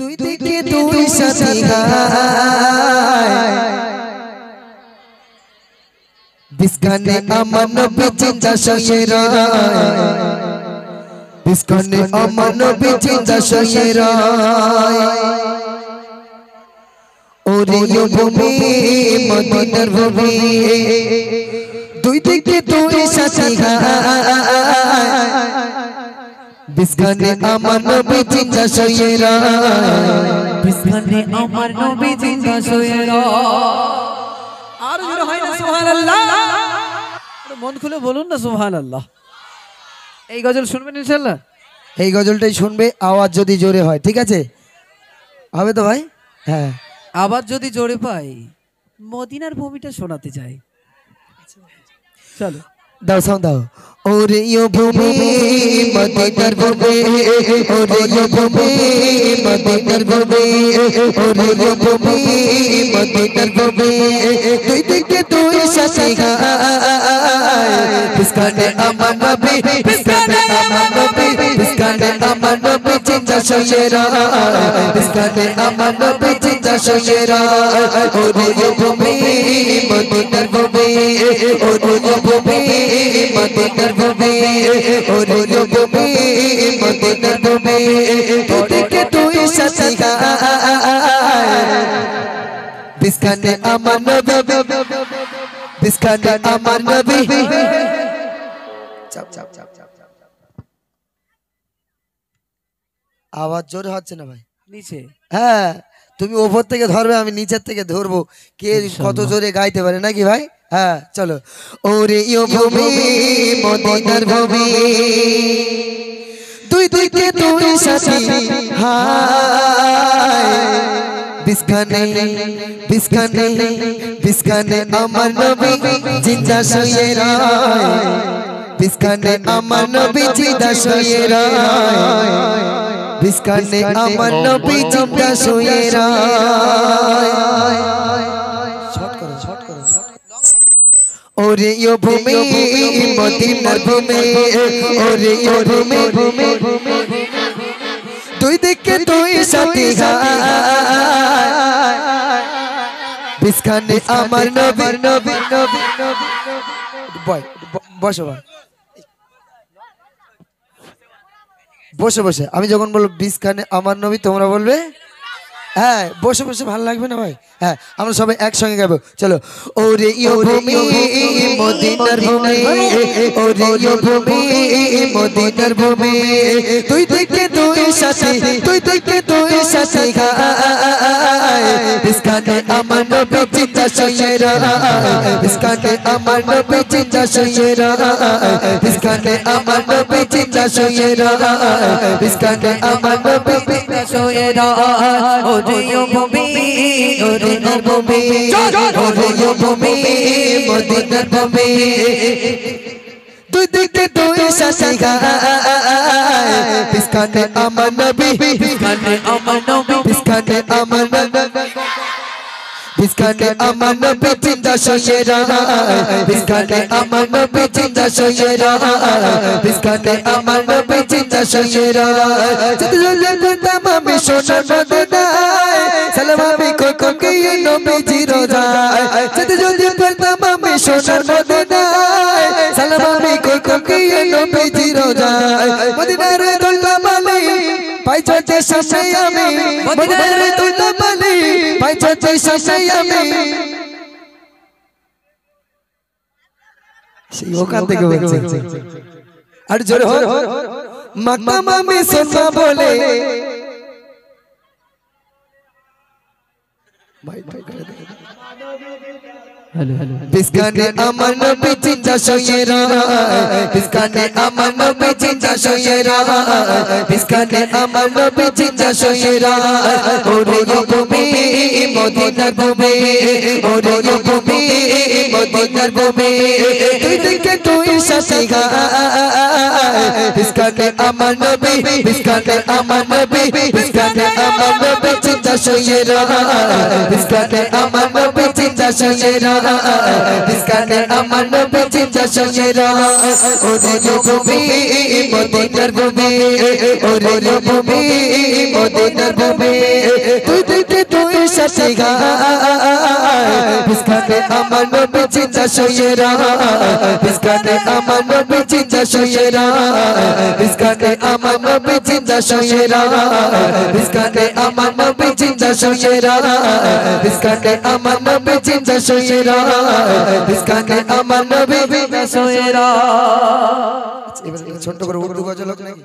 দুই দিকে দুই সাথী গায় বিস্কানে আমার নবী চিন্তা শয়েরা বিস্কানে আমার নবী চিন্তা শয়েরা ওরে ও ভূমি মদিনার ভূমি দুই দিকে দুই সাথী গায় বিস্কানে আমার নবী চিন্তা শয়েরা বিস্কানে আমার নবী চিন্তা শয়েরা আর জোরে হয় না সুবহানাল্লাহ মন খুলে বলুন না সুবহানাল্লাহ এই গজল শুনবেন ইনশাআল্লাহ এই গজলটাই শুনবে আওয়াজ যদি জোরে হয় ঠিক আছে হবে তো ভাই হ্যাঁ আবার যদি জোরে পাই মদিনার ভূমিটা শোনাতে চাই চলো দাও সাউন্ড দাও ওরে ও ভূমি মদিনার ভূমি ওরে ও ভূমি মদিনার ভূমি ওরে ও ভূমি মদিনার ভূমি দুই দিকে দুই সাথী গায় বিস্কানে আমার নবী বিস্কানে আমার নবী বিস্কানে আমার নবী চিন্তা শয়েরা বিস্কানে আমার নবী চিন্তা শয়েরা ওরে ও ভূমি মদিনার ভূমি ওরে ও ভূমি মদিনার ভূমি ওরে ও ভূমি মদিনার ভূমি দুই দিকে দুই সাথী গায় বিস্কানে আমার নবী বিস্কানে আমার নবী চাপ চাপ চাপ চাপ আওয়াজ জোরে হচ্ছে না ভাই নিচে হ্যাঁ তুমি উপর থেকে ধরবে আমি নিচের থেকে ধরবো কে কত জোরে গাইতে পারে নাকি ভাই হ্যাঁ চলো ওরে ও ভূমি মদিনার ভূমি দুই দিকে দুই সাথী হায় বিস্কানে বিস্কানে বিস্কানে আমার নবী জিন্দা শয়েরা বিস্কানে আমার নবী জিন্দা শয়েরা বিস্কানে আমার নবী জিন্দা শয়েরা শর্ট করো শর্ট করো ওরে ও ভূমি মদিনার ভূমি ওরে ও ভূমি দুই দিকে দুই সাথী গায় বিস্কানে আমার নবী নবী নবী বয় বসো ভাই বসে বসে আমি যখন বলবো বিস্কানে আমার নবী তোমরা বলবে হ্যাঁ বসে বসে ভালো লাগবে না ভাই হ্যাঁ আমরা সবাই একসঙ্গে গাইবো চলো ওরে ও ভূমি মদিনার ভূমি ওরে ও ভূমি মদিনার ভূমি দুই দিকে দুই সাথী দুই দিকে দুই সাথী গায় বিস্কানে আমার নবী চিন্তা শয়েরা বিস্কানে আমার নবী চিন্তা শয়েরা বিস্কানে আমার নবী চিন্তা শয়েরা বিস্কানে আমার নবী চিন্তা শয়েরা ওরে ও ভূমি ওরে ও ভূমি ওরে ও ভূমি মদিনার ভূমি দুই দিকে দুই সাথী গায় বিস্কানে আমার নবী বিস্কানে আমার নবী বিস্কানে আমার নবী বিস্কানে আমার নবী চিন্তা শয়েরা বিস্কানে আমার নবী চিন্তা শয়েরা বিস্কানে আমার নবী চিন্তা শয়েরা যদি জলে করতাম আমি সোনার মদিনায় সালাম আমি কখন গিয়ে নবীজি রোজায় যদি জলে করতাম আমি সোনার মদিনায় সালাম আমি কখন গিয়ে নবীজি রোজায় মদিনার দোলা মালি পাই চলতে সামনে আমি মদিনার দোলা মালি পাই চলতে সামনে আমি সেই ওখান থেকে বলছে আর জোরে হো মাকাম আমি সোনা বলে ভাই ভাই হ্যালো হ্যালো বিস্কানে আমার নবী চিন্তা শয়েরা বিস্কানে আমার নবী চিন্তা শয়েরা বিস্কানে আমার নবী চিন্তা শয়েরা ওরে ও ভূমি মদিনার ভূমি ওরে ও ভূমি মদিনার ভূমি দুই দিকে দুই সাথী গায় বিস্কানে আমার নবী বিস্কানে আমার নবী বিস্কানে আমার নবী চিন্তা শয়েরা বিস্কানে আমার নবী চিন্তা শয়েরা বিস্কানে আমার নবী চিন্তা শয়েরা ওরে ও ভূমি মদিনার ভূমি ওরে ও ভূমি মদিনার ভূমি সাথে গায় বিস্কানে আমার নবী জিন্দা শুয়ে রায় বিস্কানে আমার নবী জিন্দা শুয়ে রায় বিস্কানে আমার নবী জিন্দা শুয়ে রায় বিস্কানে আমার নবী জিন্দা শুয়ে রায় বিস্কানে আমার নবী জিন্দা শুয়ে রায় বিস্কানে আমার নবী জিন্দা শুয়ে রায়। এবার ছোট্ট করে উর্দু গজল হোক নাকি?